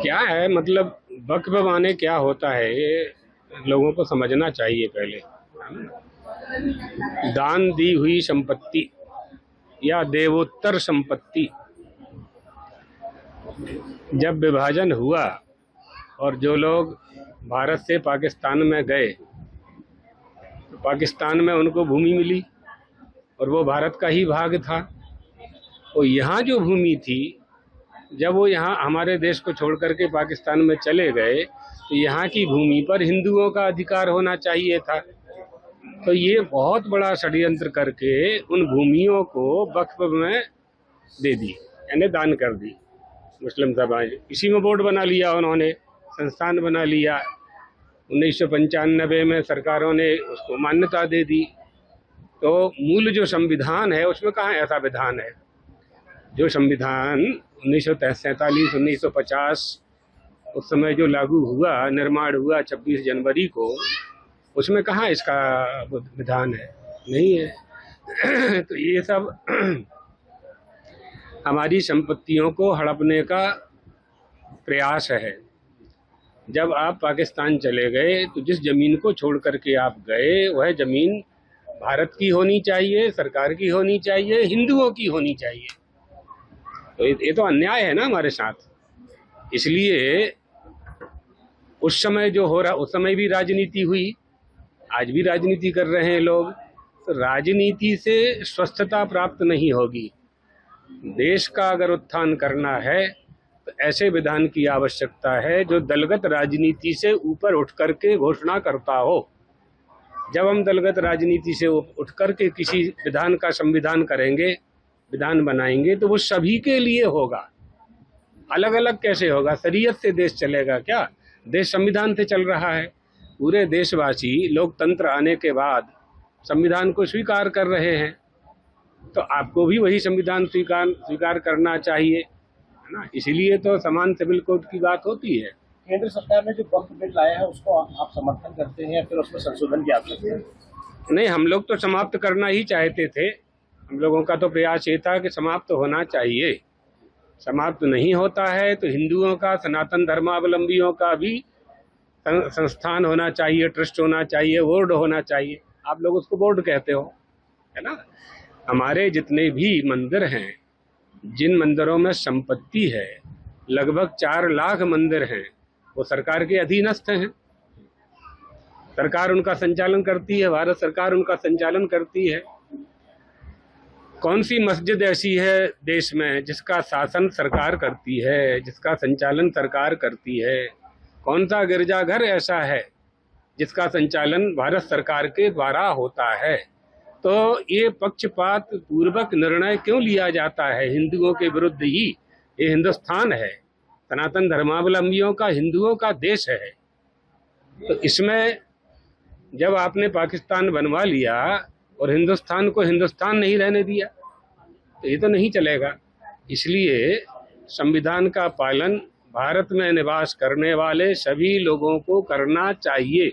क्या है मतलब वक्फ माने क्या होता है ये लोगों को समझना चाहिए पहले। दान दी हुई संपत्ति या देवोत्तर संपत्ति। जब विभाजन हुआ और जो लोग भारत से पाकिस्तान में गए तो पाकिस्तान में उनको भूमि मिली और वो भारत का ही भाग था। तो यहाँ जो भूमि थी, जब वो यहाँ हमारे देश को छोड़ करके पाकिस्तान में चले गए तो यहाँ की भूमि पर हिंदुओं का अधिकार होना चाहिए था। तो ये बहुत बड़ा षड्यंत्र करके उन भूमियों को वक्फ में दे दी, यानी दान कर दी मुस्लिम समाज। इसी में बोर्ड बना लिया उन्होंने, संस्थान बना लिया। 1995 में सरकारों ने उसको मान्यता दे दी। तो मूल जो संविधान है उसमें कहाँ ऐसा विधान है? जो संविधान 1947 1950 उस समय जो लागू हुआ, निर्माण हुआ 26 जनवरी को, उसमें कहाँ इसका विधान है? नहीं है। तो ये सब हमारी संपत्तियों को हड़पने का प्रयास है। जब आप पाकिस्तान चले गए तो जिस जमीन को छोड़ करके आप गए वह जमीन भारत की होनी चाहिए, सरकार की होनी चाहिए, हिंदुओं की होनी चाहिए। तो ये तो अन्याय है ना हमारे साथ। इसलिए उस समय जो हो रहा, उस समय भी राजनीति हुई, आज भी राजनीति कर रहे हैं लोग। तो राजनीति से स्वस्थता प्राप्त नहीं होगी। देश का अगर उत्थान करना है तो ऐसे विधान की आवश्यकता है जो दलगत राजनीति से ऊपर उठ करके घोषणा करता हो। जब हम दलगत राजनीति से उठ करके किसी विधान का संविधान करेंगे, विधान बनाएंगे, तो वो सभी के लिए होगा। अलग अलग कैसे होगा? शरीयत से देश चलेगा क्या? देश संविधान से चल रहा है। पूरे देशवासी लोकतंत्र आने के बाद संविधान को स्वीकार कर रहे हैं, तो आपको भी वही संविधान स्वीकार करना चाहिए, है ना। इसलिए तो समान सिविल कोड की बात होती है। केंद्र सरकार ने जो वक्फ बिल लाया है उसको आप समर्थन करते हैं या फिर उसमें संशोधन की आवश्यकता है? नहीं, हम लोग तो समाप्त करना ही चाहते थे। हम लोगों का तो प्रयास ये था कि समाप्त होना चाहिए। समाप्त नहीं होता है तो हिंदुओं का, सनातन धर्मावलंबियों का भी संस्थान होना चाहिए, ट्रस्ट होना चाहिए, बोर्ड होना चाहिए। आप लोग उसको बोर्ड कहते हो, है ना। हमारे जितने भी मंदिर हैं, जिन मंदिरों में संपत्ति है, लगभग 4 लाख मंदिर हैं, वो सरकार के अधीनस्थ हैं। सरकार उनका संचालन करती है, भारत सरकार उनका संचालन करती है। कौन सी मस्जिद ऐसी है देश में जिसका शासन सरकार करती है, जिसका संचालन सरकार करती है? कौन सा गिरजाघर ऐसा है जिसका संचालन भारत सरकार के द्वारा होता है? तो ये पक्षपात पूर्वक निर्णय क्यों लिया जाता है हिंदुओं के विरुद्ध ही? ये हिंदुस्तान है, सनातन धर्मावलंबियों का, हिंदुओं का देश है। तो इसमें जब आपने पाकिस्तान बनवा लिया और हिंदुस्तान को हिंदुस्तान नहीं रहने दिया तो ये तो नहीं चलेगा। इसलिए संविधान का पालन भारत में निवास करने वाले सभी लोगों को करना चाहिए।